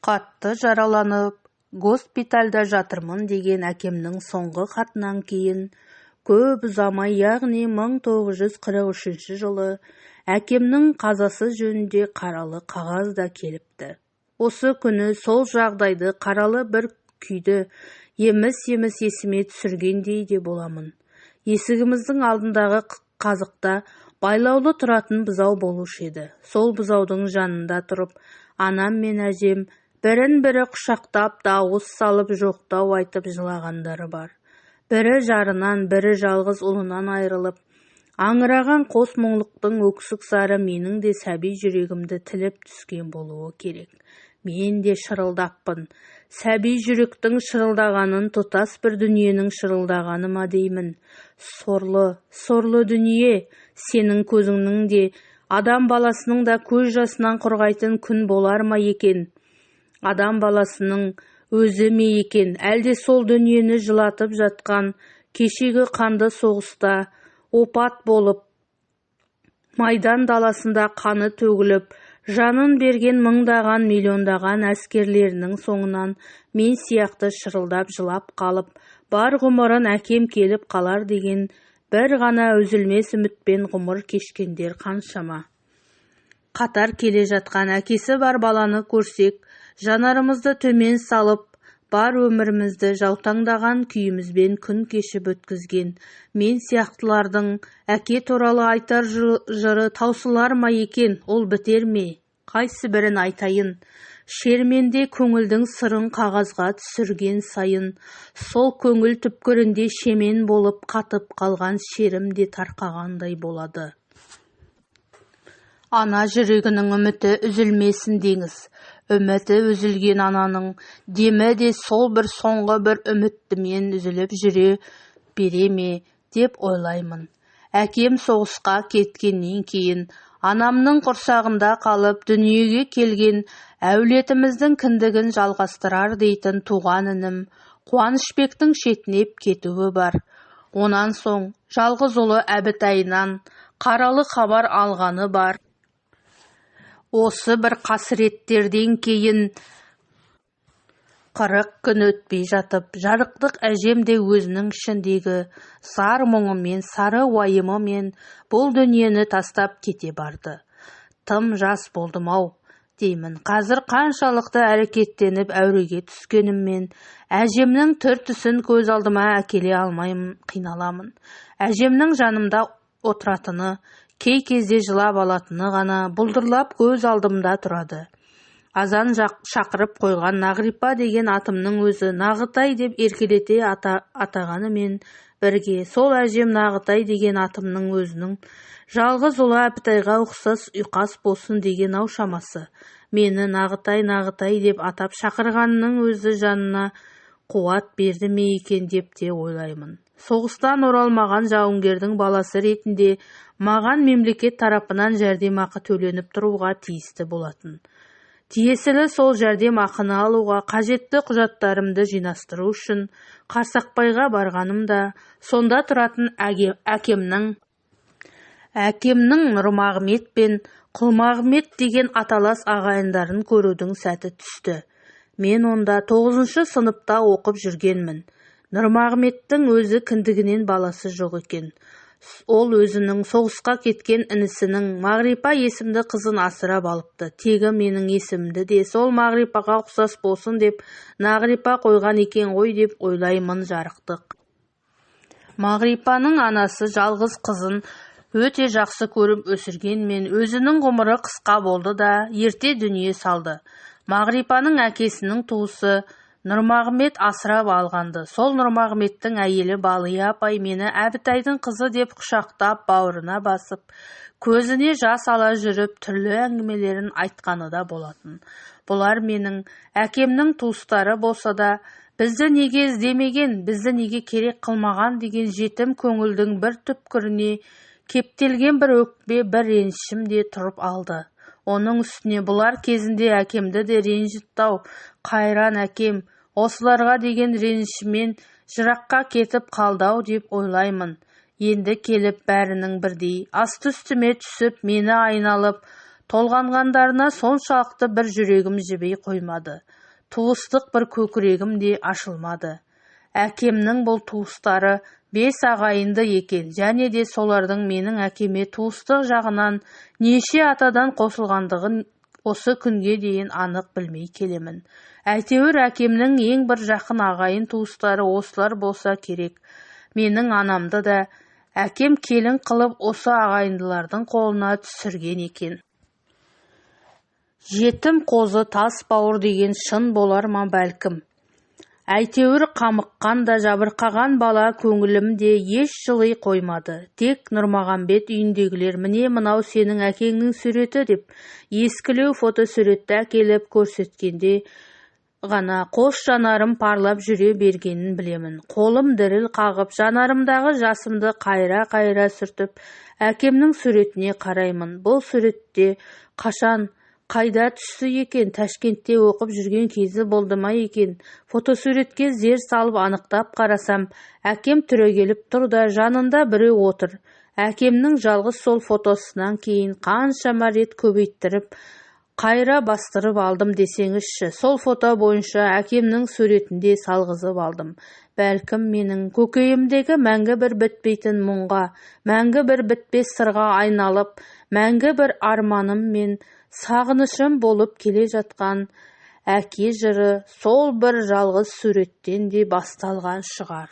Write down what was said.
Қатты жараланып, госпитальда жатырмын деген әкемнің соңғы хатынан кейін, көп ұзамай, яғни 1943 жылы әкемнің қазасы жөнінде қаралы қағаз да келіпті. Осы күні сол жағдайды қаралы бір күйді еміс-еміс есіме түсіргендей де боламын. Есігіміздің алдындағы қазықта байлаулы тұратын бұзау болушы еді. Сол бұзаудың жанында тұрып, анам мен әжем бірін-бірі құшақтап, дауыс салып, жоқтау айтып жылағандары бар. Бірі жарынан, бірі жалғыз ұлынан айырылып, аңыраған қос мұңлықтың өксік зары менің де сәби жүрегімді тіліп түскен болуы керек. Мен де шырылдаппын. Сәби жүректің шырылдағанын тұтас бір дүниенің шырылдағаны ма деймін. Сорлы дүние, сенің көзіңнің де, адам баласының да көз жасынан құрғайтын күн болар ма екен? Адам баласының өзі ме екен, әлде сол дүниені жылатып жатқан кешегі қанды соғыста опат болып, майдан даласында қаны төгіліп, жанын берген мыңдаған, миллиондаған әскерлерінің соңынан мен сияқты шырылдап жылап қалып, бар ғұмырын әкем келіп қалар деген бір ғана үзілмес үмітпен ғұмыр кешкендер қаншама. Қатар келе жатқан әкесі бар баланы көрсек, жанарымызды төмен салып, бар өмірімізді жаутаңдаған күйімізбен күн кешіп өткізген мен сияқтылардың әке туралы айтар жыры таусылар ма екен, ол бітер ме? Қайсы бірін айтайын? Шерменде көңілдің сырын қағазға түсірген сайын, сол көңіл түпкірінде шемен болып қатып қалған шерім де тарқағандай болады. Ана жүрегінің үміті үзілмесін деңіз. Үміті үзілген ананың демі де сол бір соңғы бір үміттімен үзіліп жүре бере ме деп ойлаймын. Әкем соғысқа кеткеннен кейін анамның құрсағында қалып дүниеге келген әулетіміздің кіндігін жалғастырар дейтін туған інім Қуанышбектің шетінеп кетуі бар. Онан соң жалғыз ұлы Әбітайынан қаралы хабар алғаны бар. Осы бір қасіреттерден кейін 40 күн өтпей жатып, жарықтық әжем де өзінің ішіндегі зар мұңымен, сары уайымымен бұл дүниені тастап кете барды. Тым жас болдым-ау, деймін. Қазір қаншалықты әрекеттеніп әуреге түскеніммен, әжемнің түр-түсін көз алдыма әкеле алмаймын, қиналамын. Әжемнің жанымда отыратыны, кей кезде жылап алатыны ғана бұлдырлап көз алдымда тұрады. Азан шақырып қойған Нағрипа деген атымның өзі Нағытай деп еркелете атағанымен бірге, сол әжем Нағытай деген атымның өзінің жалғыз ұлы Әбітайға ұқсас ұйқас болсын деген ау шамасы. Мені Нағытай деп атап шақырғанның өзі жанына қуат берді ме екен деп те ойлаймын. Соғыстан оралмаған жауынгердің баласы ретінде маған мемлекет тарапынан жәрдемақы төленіп тұруға тиісті болатын. Тиесілі сол жәрдемақыны алуға қажетті құжаттарымды жинастыру үшін Қарсақбайға барғанымда, сонда тұратын әкемнің Нұрмағамет пен Құлмағамет деген аталас ағайындарын көрудің сәті түсті. Мен онда 9-шы сыныпта оқып жүргенмін. Нұрмағаметтің өзі кіндігінен баласы жоқ екен. Ол өзінің соғысқа кеткен інісінің Мағрипа есімді қызын асырап алыпты. Тегі менің есімді де сол Мағрипаға ұқсас болсын деп Нағрипа қойған екен ғой деп ойлаймын жарықтық. Мағрипаның анасы жалғыз қызын өте жақсы көріп өсіргенмен өзінің ғұмыры қысқа болды да ерте дүние салды. Мағрипаның әкесінің туысы Нұрмағамет асырап алғанды. Сол Нұрмағаметтің әйелі Балия апай мені Әбітайдың қызы деп құшақтап, бауырына басып, көзіне жас ала жүріп, түрлі әңгімелерін айтқаны да болатын. Бұлар менің әкемнің туыстары болса да, бізді неге іздемеген, бізді неге керек қылмаған деген жетім көңілдің бір түпкіріне кептелген бір өкпе, бір ренішім де тұрып алды. Оның үстіне бұлар кезінде әкемді де ренжіттау, қайран әкем, осыларға деген ренішімен жыраққа кетіп қалдау деп ойлаймын. Енді келіп бәрінің бірдей асты-үстіме түсіп, мені айналып, толғанғандарына соншалықты бір жүрегім жібей қоймады. Туыстық бір көкірегім де ашылмады. Әкемнің бұл туыстары 5 ағайынды екен, және де солардың менің әкеме туыстық жағынан неше атадан қосылғандығын осы күнге дейін анық білмей келемін. Әйтеуір әкемнің ең бір жақын ағайын туыстары осылар болса керек. Менің анамды да әкем келін қылып осы ағайындылардың қолына түсірген екен. Жетім қозы тас бауыр деген шын болар ма бәлкім. Әйтеуір қамыққан да жабырқаған бала көңілімде еш жылый қоймады. Тек Нұрмағамбет үйіндегілер міне мынау сенің әкеңнің суреті деп ескілеу фотосуретті әкеліп көрсеткенде ғана қос жанарым парлап жүре бергенін білемін. Қолым діріл қағып, жанарымдағы жасымды қайра-қайра сүртіп, әкемнің суретіне қараймын. Бұл суретте қашан, қайда түсті екен? Ташкентте оқып жүрген кезі болды ма екен? Фотосуретке зер салып анықтап қарасам, әкем түрегеліп тұр да жанында біреу отыр. Әкемнің жалғыз сол фотосынан кейін қаншама рет көбейттіріп, қайра бастырып алдым десеңізші. Сол фото бойынша әкемнің суретінде салғызып алдым. Бәлкім менің көкейімдегі мәңгі бір бітпейтін мұңға, мәңгі бір бітпес сырға айналып, мәңгі бір арманым мен сағынышым болып келе жатқан әке жыры сол бір жалғыз суреттен де басталған шығар.